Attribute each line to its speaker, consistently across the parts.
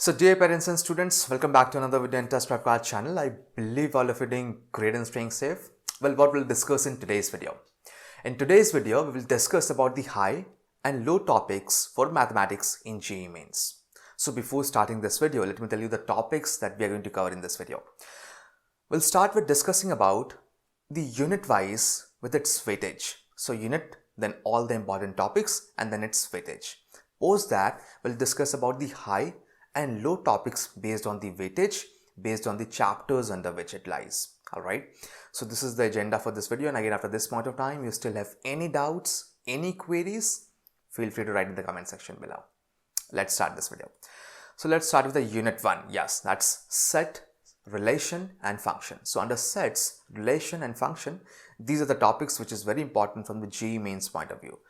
Speaker 1: So dear parents and students, welcome back to another video in TestprepKart channel. I believe all of you are doing great and staying safe. Well, what we'll discuss in today's video. In today's video, we will discuss about the high and low topics for mathematics in JEE Mains. So before starting this video, let me tell you the topics that we are going to cover in this video. We'll start with discussing about the unit wise with its weightage. So unit, then all the important topics and then its weightage. Post that, we'll discuss about the high and low topics based on the weightage, based on the chapters under which it lies. Alright, so this is the agenda for this video, and again after this point of time you still have any doubts, any queries, feel free to write in the comment section below. Let's start this video. So let's start with the unit 1. Yes, that's set, relation and function. So under sets, relation and function, these are the topics which is very important from the JEE Mains point of view,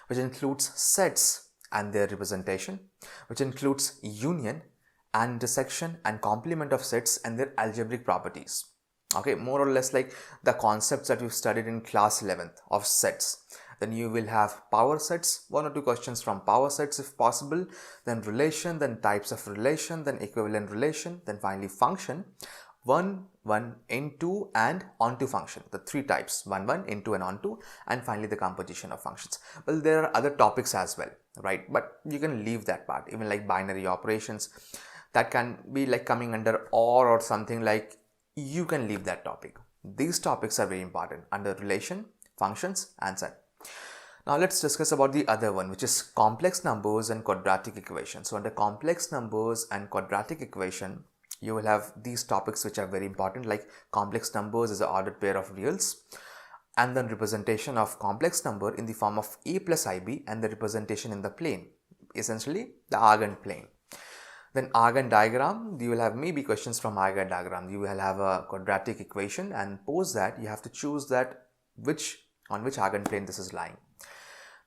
Speaker 1: which includes sets and their representation, which includes union and intersection and complement of sets and their algebraic properties. Okay, more or less like the concepts that you studied in class 11th of sets. Then you will have power sets, 1 or 2 questions from power sets if possible, then relation, then types of relation, then equivalent relation, then finally function, 1, 1, into and onto function, the 3 types, 1, 1, into and onto, and finally the composition of functions. Well, there are other topics as well, right? But you can leave that part, even like binary operations, that can be like coming under or something like, you can leave that topic. These topics are very important under relation, functions and set. Now let's discuss about the other one, which is complex numbers and quadratic equation. So under complex numbers and quadratic equation, you will have these topics which are very important, like complex numbers is an ordered pair of reals, and then representation of complex number in the form of a plus ib and the representation in the plane, essentially the Argand plane. Then Argand diagram, you will have maybe questions from Argand diagram. You will have a quadratic equation, and post that you have to choose that on which Argand plane this is lying.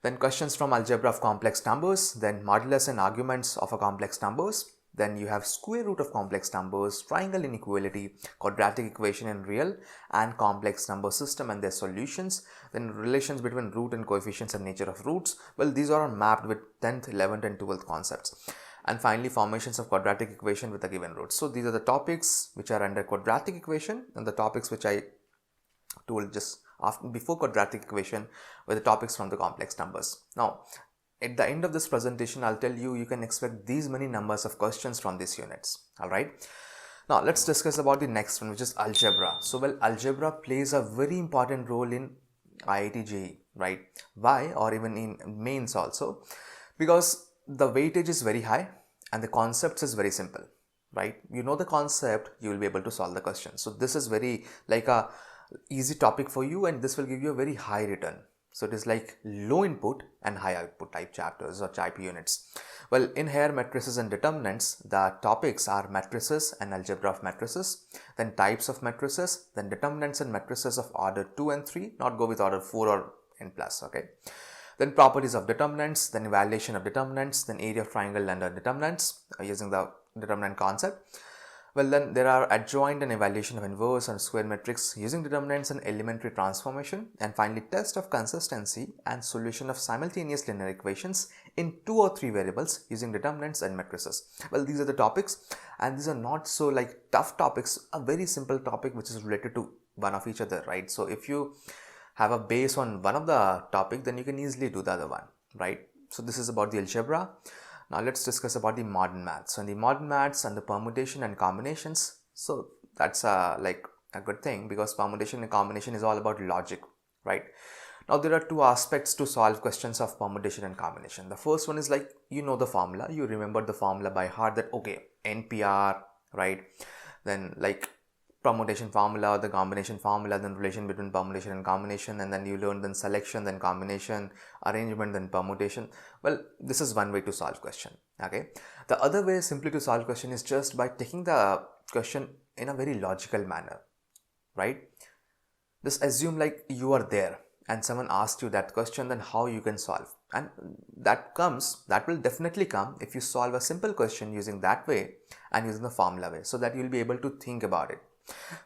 Speaker 1: Then questions from algebra of complex numbers, then modulus and arguments of a complex numbers. Then you have square root of complex numbers, triangle inequality, quadratic equation in real and complex number system and their solutions. Then relations between root and coefficients and nature of roots. Well, these are mapped with 10th, 11th and 12th concepts. And finally, formations of quadratic equation with a given root. So these are the topics which are under quadratic equation, and the topics which I told just before quadratic equation were the topics from the complex numbers. Now, at the end of this presentation, I'll tell you can expect these many numbers of questions from these units. Alright. Now, let's discuss about the next one, which is algebra. So, well, algebra plays a very important role in IIT JEE, right? Why? Or even in mains also. Because the weightage is very high and the concepts is very simple, right? You know the concept, you will be able to solve the question. So, this is very like a easy topic for you, and this will give you a very high return. So it is like low input and high output type chapters or type units. Well, in here matrices and determinants, the topics are matrices and algebra of matrices, then types of matrices, then determinants and matrices of order 2 and 3, not go with order 4 or n plus, okay. Then properties of determinants, then evaluation of determinants, then area of triangle under determinants using the determinant concept. Well, then there are adjoint and evaluation of inverse and square matrix using determinants and elementary transformation, and finally test of consistency and solution of simultaneous linear equations in 2 or 3 variables using determinants and matrices. Well, these are the topics, and these are not so like tough topics, a very simple topic which is related to one of each other, right? So if you have a base on one of the topic, then you can easily do the other one, right? So this is about the algebra. Now let's discuss about the modern maths. And the modern maths and the permutation and combinations. So that's like a good thing, because permutation and combination is all about logic, right? Now there are 2 aspects to solve questions of permutation and combination. The first one is like, you know the formula, you remember the formula by heart, that okay, NPR, right? Then like permutation formula, the combination formula, then relation between permutation and combination, and then you learn then selection, then combination, arrangement, then permutation. Well, this is one way to solve question, okay. The other way simply to solve question is just by taking the question in a very logical manner, right? Just assume like you are there and someone asked you that question, then how you can solve, and that will definitely come if you solve a simple question using that way and using the formula way, so that you will be able to think about it.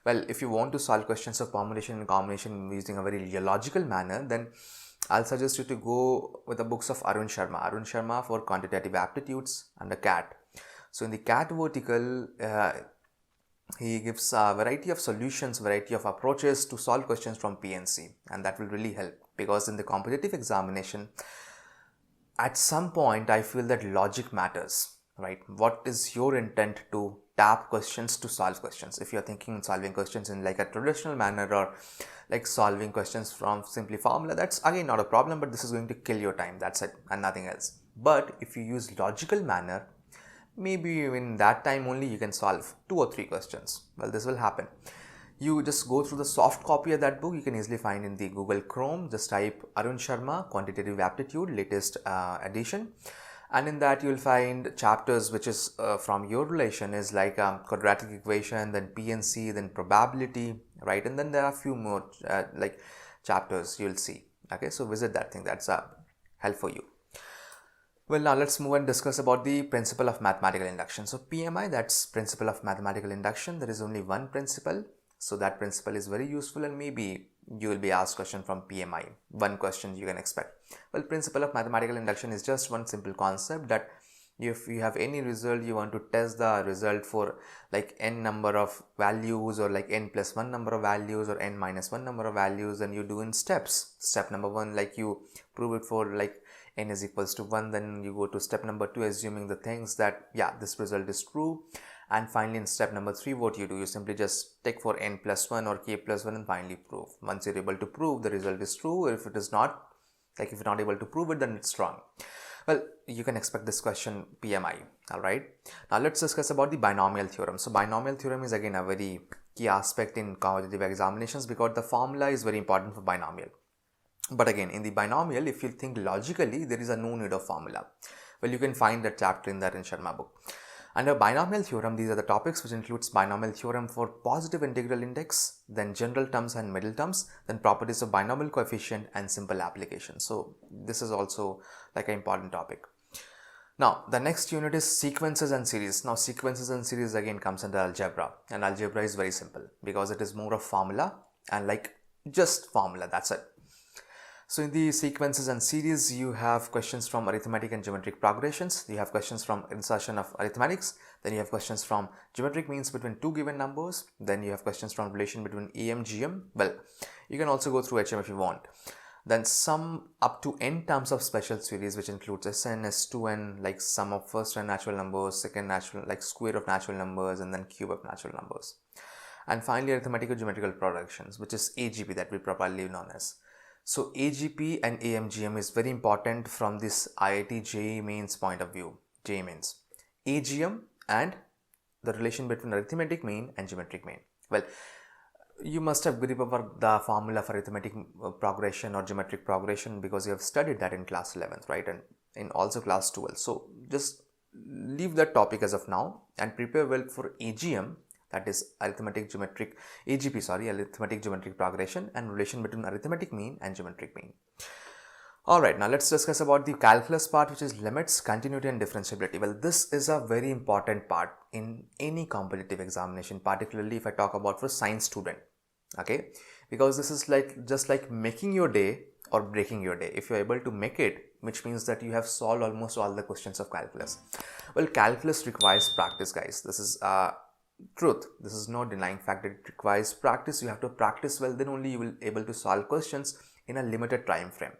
Speaker 1: Well, if you want to solve questions of permutation and combination using a very logical manner, then I'll suggest you to go with the books of Arun Sharma for quantitative aptitudes and the CAT. So in the cat vertical, he gives a variety of solutions, variety of approaches to solve questions from PNC, and that will really help, because in the competitive examination, at some point I feel that logic matters, right? What is your intent to tap questions to solve questions? If you're thinking solving questions in like a traditional manner, or like solving questions from simply formula, that's again not a problem, but this is going to kill your time, that's it, and nothing else. But if you use logical manner, maybe in that time only you can solve 2 or 3 questions. Well, this will happen. You just go through the soft copy of that book. You can easily find in the Google Chrome. Just type Arun Sharma Quantitative Aptitude latest edition, and in that you will find chapters which is from your relation, is like quadratic equation, then PNC, then probability, right? And then there are a few more like chapters you will see. Okay, so visit that thing. That's a help for you. Well, now let's move and discuss about the principle of mathematical induction. So PMI, that's principle of mathematical induction. There is only one principle. So that principle is very useful, and maybe you will be asked question from PMI. One question you can expect. Well, principle of mathematical induction is just one simple concept that if you have any result, you want to test the result for like n number of values, or like n plus 1 number of values, or n minus 1 number of values, then you do in steps. Step number 1, like you prove it for like n is equals to 1, then you go to step number 2, assuming the things that yeah, this result is true. And finally in step number 3, what you do, you simply just take for n plus 1 or k plus 1 and finally prove. Once you're able to prove, the result is true. If it is not, like if you're not able to prove it, then it's wrong. Well, you can expect this question PMI. Alright, now let's discuss about the binomial theorem. So binomial theorem is again a very key aspect in competitive examinations, because the formula is very important for binomial. But again, in the binomial, if you think logically, there is a no need of formula. Well, you can find that chapter in the Arun Sharma book. Under binomial theorem, these are the topics which includes binomial theorem for positive integral index, then general terms and middle terms, then properties of binomial coefficient and simple application. So this is also like an important topic. Now the next unit is sequences and series. Now sequences and series again comes under algebra, and algebra is very simple because it is more of formula and like just formula, that's it. So in the sequences and series, you have questions from arithmetic and geometric progressions, you have questions from insertion of arithmetics, then you have questions from geometric means between two given numbers, then you have questions from relation between AM, GM. Well, you can also go through HM if you want. Then sum up to n terms of special series, which includes Sn, S2n, like sum of first n natural numbers, second natural, like square of natural numbers, and then cube of natural numbers. And finally arithmetical geometrical productions, which is AGP, that we properly known as. So AGP and AMGM is very important from this IIT JEE Main's point of view, JEE Mains. AGM and the relation between arithmetic mean and geometric mean. Well, you must have grip over the formula for arithmetic progression or geometric progression because you have studied that in class 11th, right? And in also class 12. So just leave that topic as of now and prepare well for AGM. That is arithmetic geometric arithmetic geometric progression and relation between arithmetic mean and geometric mean. Alright, now let's discuss about the calculus part, which is limits, continuity and differentiability. Well, this is a very important part in any competitive examination, particularly if I talk about for science student. Okay, because this is like just like making your day or breaking your day. If you're able to make it, which means that you have solved almost all the questions of calculus. Well, calculus requires practice, guys. This is truth. This is no denying fact that it requires practice. You have to practice well, then only you will able to solve questions in a limited time frame.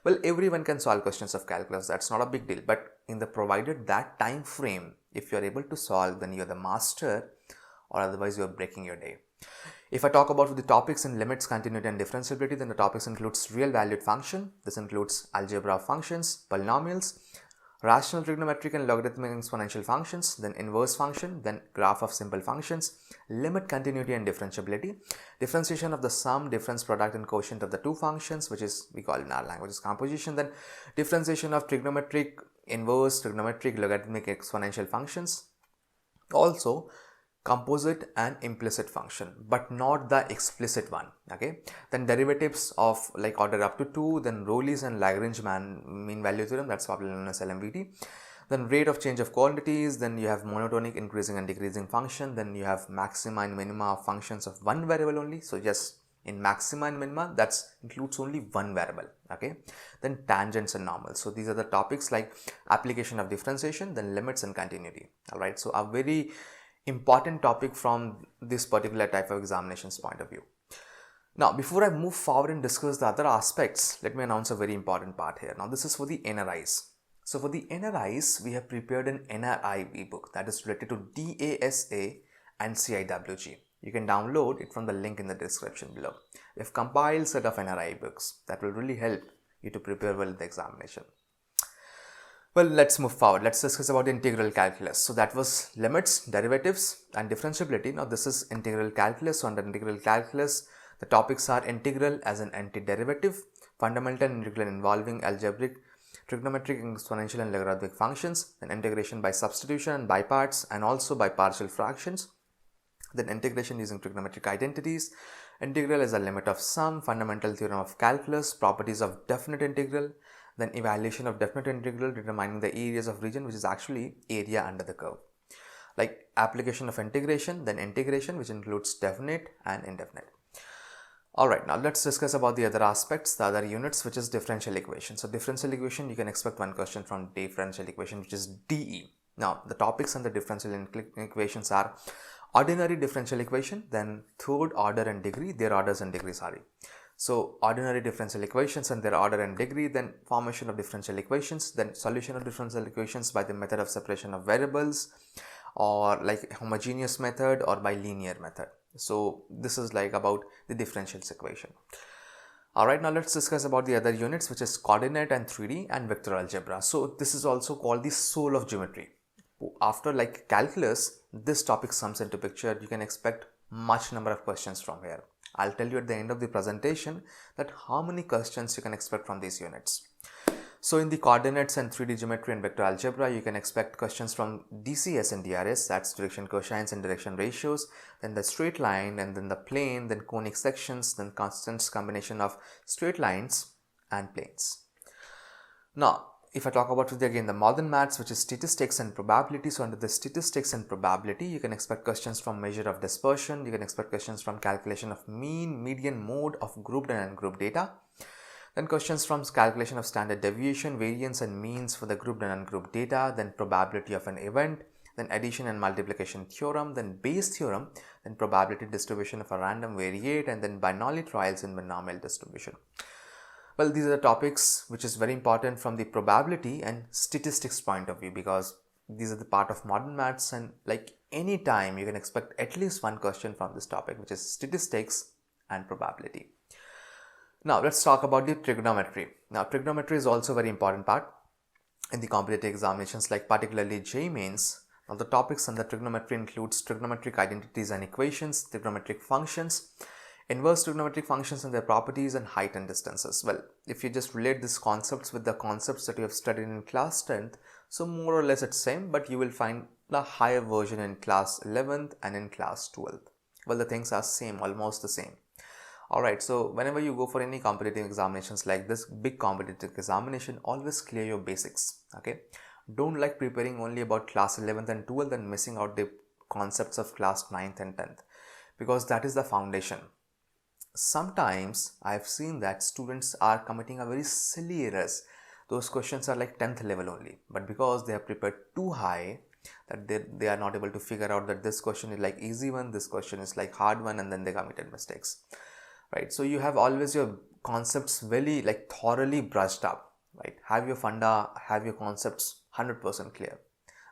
Speaker 1: Well, everyone can solve questions of calculus, that's not a big deal, but in the provided that time frame, if you are able to solve, then you are the master, or otherwise you are breaking your day. If I talk about the topics in limits, continuity and differentiability, then the topics includes real valued function. This includes algebra of functions, polynomials, rational trigonometric and logarithmic exponential functions, then inverse function, then graph of simple functions, limit, continuity and differentiability, differentiation of the sum, difference, product and quotient of the two functions, which is we call in our language is composition, then differentiation of trigonometric, inverse, trigonometric, logarithmic exponential functions, also composite and implicit function, but not the explicit one. Okay, then derivatives of like order up to 2, then Rowley's and Lagrange mean value theorem, that's popularly known as LMVT, then rate of change of quantities, then you have monotonic increasing and decreasing function, then you have maxima and minima of functions of one variable only. So yes, In maxima and minima, that includes only one variable. Okay, then tangents and normals. So these are the topics like application of differentiation, then limits and continuity. All right, so a very important topic from this particular type of examinations point of view. Now, before I move forward and discuss the other aspects, let me announce a very important part here. Now, this is for the NRIs. So, for the NRIs, we have prepared an NRI ebook that is related to DASA and CIWG. You can download it from the link in the description below. We have compiled a set of NRI books that will really help you to prepare well in the examination. Well, let's move forward. Let's discuss about integral calculus. So that was limits, derivatives and differentiability. Now this is integral calculus. So under integral calculus, the topics are integral as an antiderivative, fundamental integral involving algebraic, trigonometric, exponential and logarithmic functions, then integration by substitution and by parts and also by partial fractions, then integration using trigonometric identities, integral as a limit of sum, fundamental theorem of calculus, properties of definite integral, then evaluation of definite integral determining the areas of region, which is actually area under the curve, like application of integration, then integration, which includes definite and indefinite. Alright, now let's discuss about the other aspects, the other units, which is differential equation. So differential equation, you can expect one question from differential equation, which is DE. Now the topics on the differential equations are ordinary differential equation, then third order and degree, their orders and degree, sorry. So ordinary differential equations and their order and degree, then formation of differential equations, then solution of differential equations by the method of separation of variables, or like homogeneous method or by linear method. So this is like about the differential equation. Alright, now let's discuss about the other units, which is coordinate and 3D and vector algebra. So this is also called the soul of geometry. After like calculus, this topic comes into picture. You can expect much number of questions from here. I'll tell you at the end of the presentation that how many questions you can expect from these units. So in the coordinates and 3D geometry and vector algebra, you can expect questions from DCS and DRS, that's direction cosines and direction ratios, then the straight line and then the plane, then conic sections, then constants combination of straight lines and planes. Now, if I talk about again the modern maths, which is statistics and probability. So under the statistics and probability, you can expect questions from measure of dispersion. You can expect questions from calculation of mean, median, mode of grouped and ungrouped data. Then questions from calculation of standard deviation, variance and means for the grouped and ungrouped data. Then probability of an event. Then addition and multiplication theorem. Then Bayes theorem. Then probability distribution of a random variate. And then Bernoulli trials in binomial distribution. Well, these are the topics which is very important from the probability and statistics point of view, because these are the part of modern maths, and like any time you can expect at least one question from this topic, which is statistics and probability. Now let's talk about the trigonometry. Now trigonometry is also a very important part in the competitive examinations, like particularly JEE Mains. Now the topics under trigonometry includes trigonometric identities and equations, trigonometric functions, inverse trigonometric functions and their properties, and height and distances. Well, if you just relate these concepts with the concepts that you have studied in class 10th, so more or less it's same, but you will find the higher version in class 11th and in class 12th. Well, the things are same, almost the same. Alright, so whenever you go for any competitive examinations like this, big competitive examination, always clear your basics, okay? Don't like preparing only about class 11th and 12th and missing out the concepts of class 9th and 10th, because that is the foundation. Sometimes I have seen that students are committing a very silly errors. Those questions are like 10th level only, but because they have prepared too high, that they are not able to figure out that this question is like easy one, this question is like hard one, and then they committed mistakes, right? So you have always your concepts very like thoroughly brushed up, right? Have your funda, have your concepts 100% clear.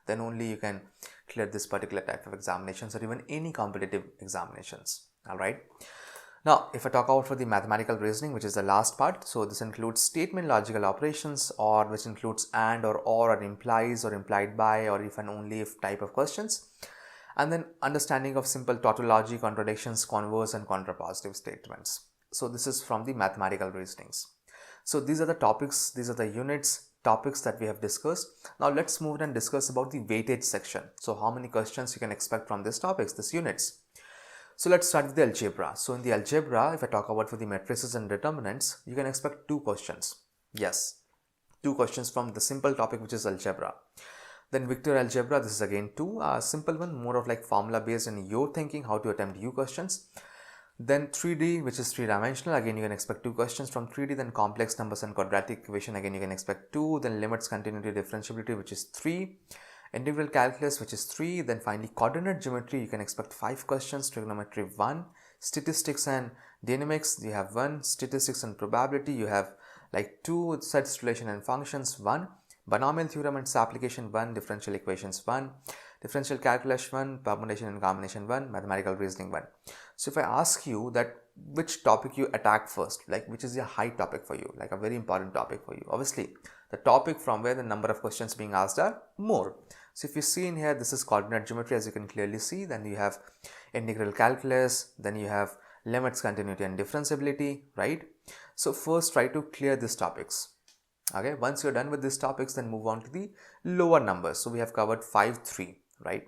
Speaker 1: Then only you can clear this particular type of examinations or even any competitive examinations, all right? Now, if I talk about for the mathematical reasoning, which is the last part, so this includes statement logical operations, or which includes and or implies or implied by or if and only if type of questions, and then understanding of simple tautology, contradictions, converse and contrapositive statements. So this is from the mathematical reasonings. So these are the topics, these are the units, topics that we have discussed. Now let's move and discuss about the weightage section. So how many questions you can expect from these topics, these units. So let's start with the algebra. So in the algebra, if I talk about for the matrices and determinants, you can expect 2 questions. Yes, 2 questions from the simple topic, which is algebra. Then vector algebra, this is again 2, simple one, more of like formula based in your thinking, how to attempt U questions. Then 3D, which is three-dimensional, again you can expect 2 questions from 3D. Then complex numbers and quadratic equation, again you can expect 2. Then limits, continuity, differentiability, which is 3. Integral calculus, which is 3. Then finally coordinate geometry, you can expect 5 questions. Trigonometry 1. Statistics and dynamics, you have 1. Statistics and probability, you have like 2. Sets, relation and functions 1. Binomial theorem and its application 1. Differential equations 1. Differential calculus 1. Permutation and combination 1. Mathematical reasoning 1. So if I ask you that which topic you attack first, like which is a high topic for you, like a very important topic for you, obviously the topic from where the number of questions being asked are more. So if you see in here, this is coordinate geometry, as you can clearly see. Then you have integral calculus, then you have limits, continuity and differentiability, right? So first try to clear these topics. Okay, once you're done with these topics, then move on to the lower numbers. So we have covered 5, 3, right?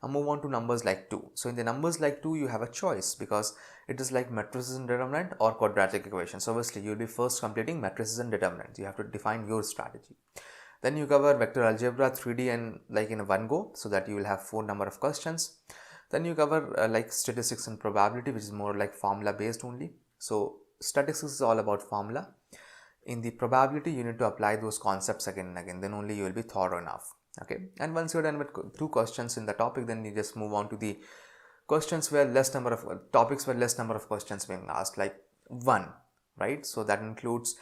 Speaker 1: Now move on to numbers like 2. So in the numbers like 2, you have a choice because it is like matrices and determinant or quadratic equation. So obviously you'll be first completing matrices and determinants. You have to define your strategy. Then you cover vector algebra, 3D and like in one go, so that you will have 4 number of questions. Then you cover like statistics and probability, which is more like formula based only. So statistics is all about formula. In the probability, you need to apply those concepts again and again, then only you will be thorough enough. Okay, and once you're done with 2 questions in the topic, then you just move on to the questions where less number of topics where less number of questions being asked, like 1, right? So that includes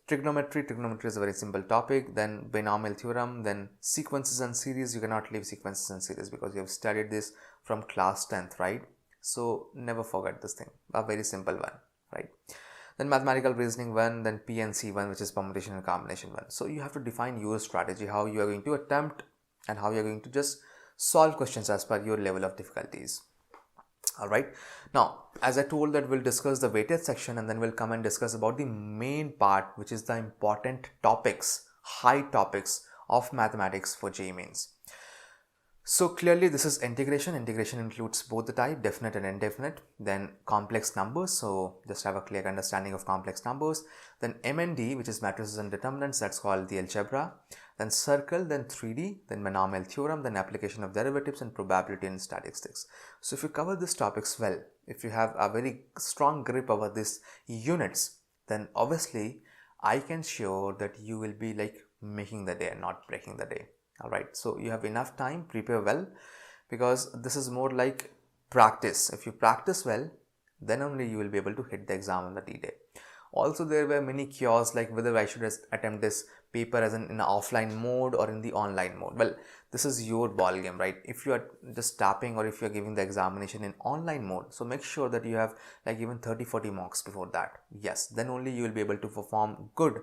Speaker 1: trigonometry. Trigonometry is a very simple topic. Then binomial theorem, then sequences and series. You cannot leave sequences and series because you have studied this from class 10th, right? So never forget this thing, a very simple one, right? Then mathematical reasoning 1, then PNC 1, which is permutation and combination 1. So you have to define your strategy, how you are going to attempt and how you are going to just solve questions as per your level of difficulties. Alright, now as I told that we'll discuss the weighted section and then we'll come and discuss about the main part, which is the important topics, high topics of mathematics for JEE Mains. So clearly this is integration. Integration includes both the type, definite and indefinite. Then complex numbers, so just have a clear understanding of complex numbers. Then MND, which is matrices and determinants, that's called the algebra. Then circle, then 3D, then binomial theorem, then application of derivatives and probability and statistics. So if you cover these topics well, if you have a very strong grip over these units, then obviously I can sure that you will be like making the day and not breaking the day. Alright, so you have enough time, prepare well, because this is more like practice. If you practice well, then only you will be able to hit the exam on the D-Day. Also, there were many cures like whether I should attempt this paper as in an offline mode or in the online mode. Well, this is your ball game, right? If you are just tapping or if you are giving the examination in online mode, so make sure that you have like even 30-40 marks before that. Yes, then only you will be able to perform good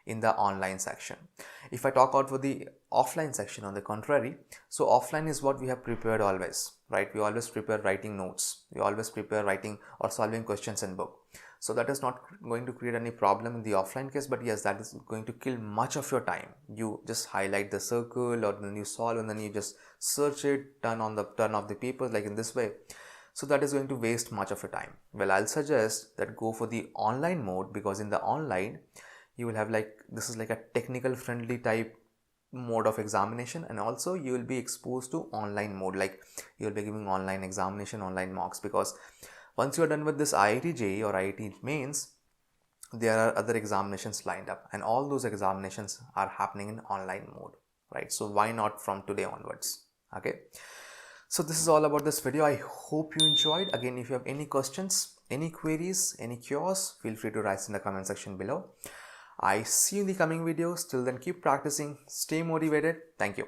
Speaker 1: in the online section. If I talk out for the offline section, on the contrary, so offline is what we have prepared always, right? We always prepare writing notes, we always prepare writing or solving questions in book. So that is not going to create any problem in the offline case, but yes, that is going to kill much of your time. You just highlight the circle or then you solve and then you just search it, turn off the papers like in this way. So that is going to waste much of your time. Well, I'll suggest that go for the online mode, because in the online you will have like, this is like a technical friendly type mode of examination, and also you will be exposed to online mode, like you will be giving online examination, online mocks, because once you are done with this IIT JEE or IIT Mains, there are other examinations lined up and all those examinations are happening in online mode, right? So why not from today onwards? Okay, so this is all about this video. I hope you enjoyed. Again, if you have any questions, any queries, any cures, feel free to write in the comment section below. I see you in the coming videos. Till then, keep practicing, stay motivated. Thank you.